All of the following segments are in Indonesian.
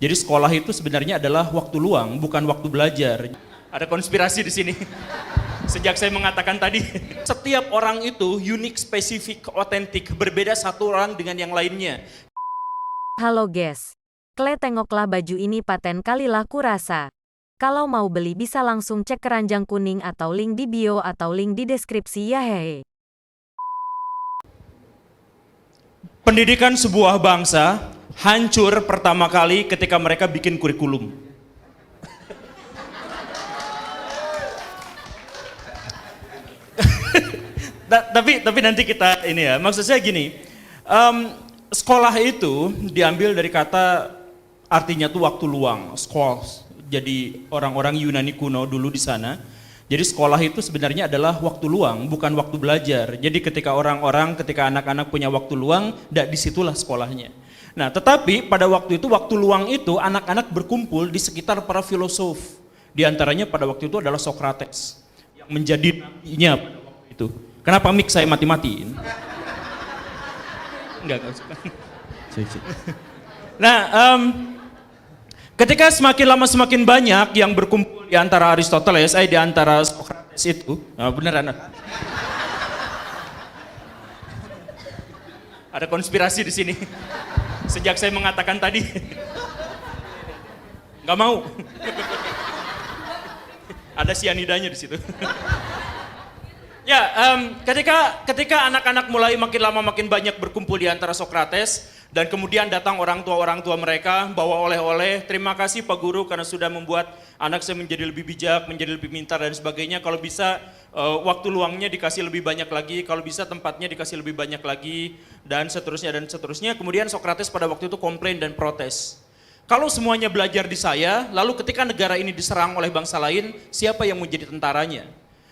Jadi sekolah itu sebenarnya adalah waktu luang, bukan waktu belajar. Ada konspirasi di sini. Sejak saya mengatakan tadi, setiap orang itu unik, spesifik, otentik, berbeda satu orang dengan yang lainnya. Halo guys, Kle tengoklah baju ini paten kali lah kurasa. Kalau mau beli bisa langsung cek keranjang kuning atau link di bio atau link di deskripsi ya hehe. Pendidikan sebuah bangsa hancur pertama kali ketika mereka bikin kurikulum. Tapi nanti kita ini ya, maksud saya gini, sekolah itu diambil dari kata artinya tuh waktu luang, schools. Jadi orang-orang Yunani kuno dulu di sana. Jadi sekolah itu sebenarnya adalah waktu luang, bukan waktu belajar. Jadi ketika anak-anak punya waktu luang, disitulah sekolahnya. Nah, tetapi pada waktu itu, waktu luang itu anak-anak berkumpul di sekitar para filosof. Di antaranya pada waktu itu adalah Socrates yang menjadi nabinya pada waktu itu. Kenapa mic saya mati-matiin? Enggak suka. Nah, ketika semakin lama semakin banyak yang berkumpul di antara Aristoteles, di antara Socrates itu, beneran. Ada konspirasi di sini. Sejak saya mengatakan tadi, nggak mau. Ada sianidanya di situ. Ya, ketika anak-anak mulai makin lama makin banyak berkumpul di antara Socrates, dan kemudian datang orang tua mereka bawa oleh-oleh, terima kasih Pak Guru karena sudah membuat anak saya menjadi lebih bijak, menjadi lebih pintar dan sebagainya. Kalau bisa waktu luangnya dikasih lebih banyak lagi, kalau bisa tempatnya dikasih lebih banyak lagi, dan seterusnya dan seterusnya. Kemudian Socrates pada waktu itu komplain dan protes. Kalau semuanya belajar di saya, lalu ketika negara ini diserang oleh bangsa lain, siapa yang menjadi tentaranya?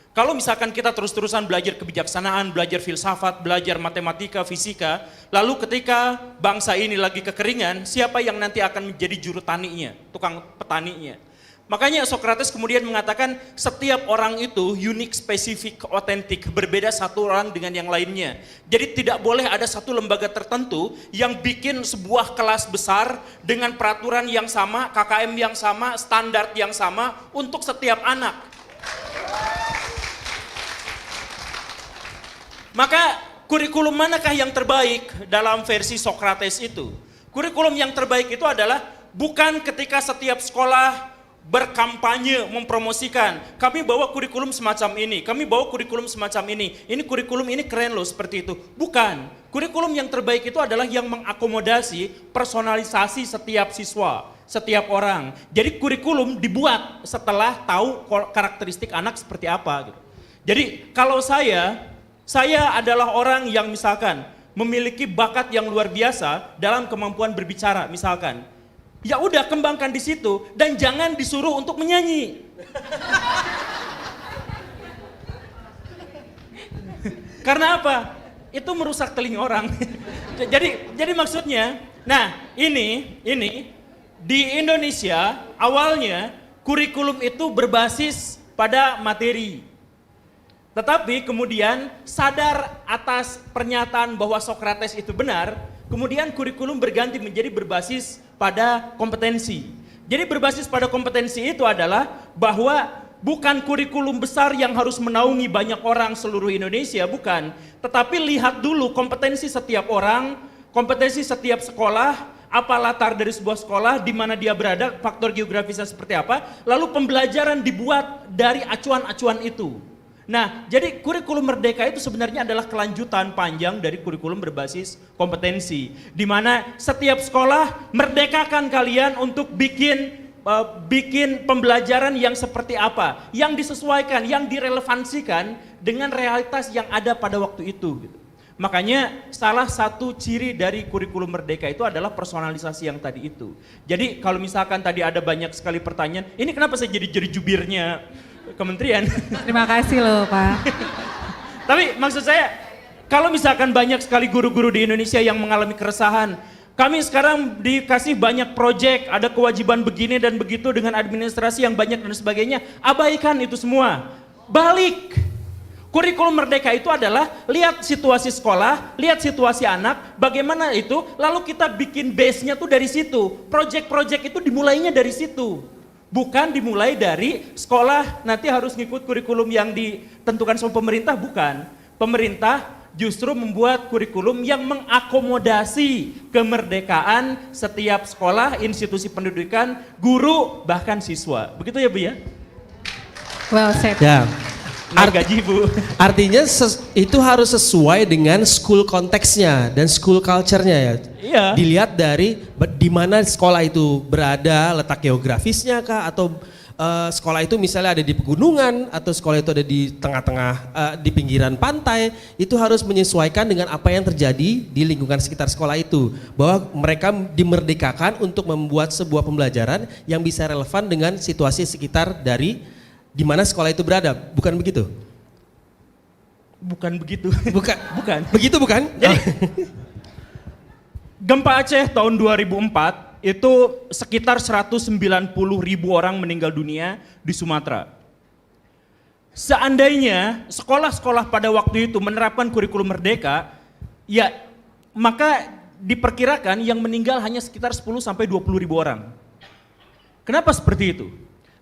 Kalau misalkan kita terus-terusan belajar kebijaksanaan, belajar filsafat, belajar matematika, fisika, lalu ketika bangsa ini lagi kekeringan, siapa yang nanti akan menjadi juru taninya, tukang petaninya? Makanya Socrates kemudian mengatakan setiap orang itu unik, spesifik, otentik, berbeda satu orang dengan yang lainnya. Jadi tidak boleh ada satu lembaga tertentu yang bikin sebuah kelas besar dengan peraturan yang sama, KKM yang sama, standar yang sama untuk setiap anak. Maka kurikulum manakah yang terbaik dalam versi Socrates itu? Kurikulum yang terbaik itu adalah bukan ketika setiap sekolah berkampanye mempromosikan, kami bawa kurikulum semacam ini, kami bawa kurikulum semacam ini kurikulum ini keren loh seperti itu. Bukan, kurikulum yang terbaik itu adalah yang mengakomodasi personalisasi setiap siswa, setiap orang. Jadi kurikulum dibuat setelah tahu karakteristik anak seperti apa gitu. Jadi kalau saya adalah orang yang misalkan memiliki bakat yang luar biasa dalam kemampuan berbicara misalkan. Ya udah kembangkan di situ dan jangan disuruh untuk menyanyi. Karena apa? Itu merusak telinga orang. Jadi maksudnya, nah ini di Indonesia awalnya kurikulum itu berbasis pada materi. Tetapi kemudian sadar atas pernyataan bahwa Socrates itu benar, kemudian kurikulum berganti menjadi berbasis pada kompetensi. Jadi berbasis pada kompetensi itu adalah bahwa bukan kurikulum besar yang harus menaungi banyak orang seluruh Indonesia, bukan. Tetapi lihat dulu kompetensi setiap orang, kompetensi setiap sekolah, apa latar dari sebuah sekolah, di mana dia berada, faktor geografisnya seperti apa, lalu pembelajaran dibuat dari acuan-acuan itu. Nah, jadi kurikulum merdeka itu sebenarnya adalah kelanjutan panjang dari kurikulum berbasis kompetensi. Di mana setiap sekolah merdekakan kalian untuk bikin pembelajaran yang seperti apa, yang disesuaikan, yang direlevansikan dengan realitas yang ada pada waktu itu. Gitu. Makanya salah satu ciri dari kurikulum merdeka itu adalah personalisasi yang tadi itu. Jadi kalau misalkan tadi ada banyak sekali pertanyaan, ini kenapa saya jadi jubirnya kementerian? Terima kasih loh Pak. Tapi maksud saya, kalau misalkan banyak sekali guru-guru di Indonesia yang mengalami keresahan, kami sekarang dikasih banyak proyek, ada kewajiban begini dan begitu dengan administrasi yang banyak dan sebagainya, abaikan itu semua. Balik, Kurikulum merdeka itu adalah lihat situasi sekolah, lihat situasi anak, bagaimana itu, lalu kita bikin base-nya tuh dari situ. Project-project itu dimulainya dari situ. Bukan dimulai dari sekolah nanti harus ngikut kurikulum yang ditentukan sama pemerintah, bukan. Pemerintah justru membuat kurikulum yang mengakomodasi kemerdekaan setiap sekolah, institusi pendidikan, guru, bahkan siswa. Begitu ya Bu ya? Well said. Ya. Naik gaji Bu. Artinya itu harus sesuai dengan school konteksnya dan school culture-nya ya. Iya. Dilihat dari di mana sekolah itu berada, letak geografisnya kah, atau sekolah itu misalnya ada di pegunungan, atau sekolah itu ada di tengah-tengah, di pinggiran pantai, itu harus menyesuaikan dengan apa yang terjadi di lingkungan sekitar sekolah itu. Bahwa mereka dimerdekakan untuk membuat sebuah pembelajaran yang bisa relevan dengan situasi sekitar dari di mana sekolah itu berada, bukan begitu? Bukan begitu. Bukan. Bukan. Begitu bukan? Jadi gempa Aceh tahun 2004 itu sekitar 190.000 orang meninggal dunia di Sumatera. Seandainya sekolah-sekolah pada waktu itu menerapkan kurikulum merdeka, ya maka diperkirakan yang meninggal hanya sekitar 10 sampai 20.000 orang. Kenapa seperti itu?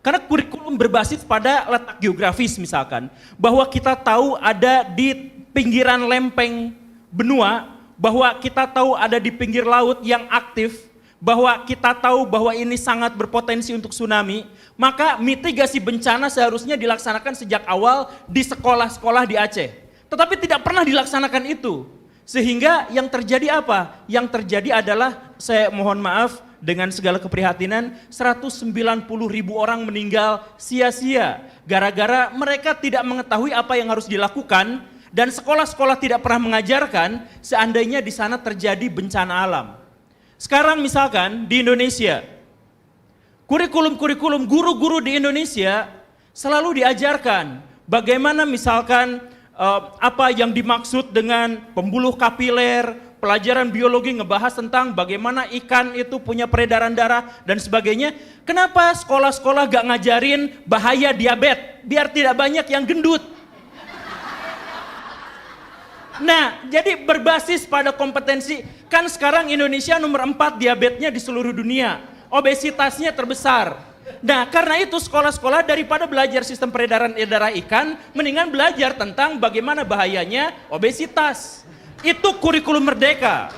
Karena kurikulum berbasis pada letak geografis misalkan, bahwa kita tahu ada di pinggiran lempeng benua, bahwa kita tahu ada di pinggir laut yang aktif, bahwa kita tahu bahwa ini sangat berpotensi untuk tsunami, maka mitigasi bencana seharusnya dilaksanakan sejak awal di sekolah-sekolah di Aceh. Tetapi tidak pernah dilaksanakan itu. Sehingga yang terjadi apa? Yang terjadi adalah, saya mohon maaf, dengan segala keprihatinan, 190.000 orang meninggal sia-sia gara-gara mereka tidak mengetahui apa yang harus dilakukan dan sekolah-sekolah tidak pernah mengajarkan seandainya di sana terjadi bencana alam. Sekarang misalkan di Indonesia, kurikulum guru-guru di Indonesia selalu diajarkan bagaimana misalkan apa yang dimaksud dengan pembuluh kapiler, pelajaran biologi ngebahas tentang bagaimana ikan itu punya peredaran darah dan sebagainya. Kenapa sekolah-sekolah gak ngajarin bahaya diabetes biar tidak banyak yang gendut? Nah, jadi berbasis pada kompetensi. Kan sekarang Indonesia nomor 4 diabetesnya di seluruh dunia. Obesitasnya terbesar. Nah, karena itu sekolah-sekolah daripada belajar sistem peredaran darah ikan, mendingan belajar tentang bagaimana bahayanya obesitas. Itu kurikulum merdeka.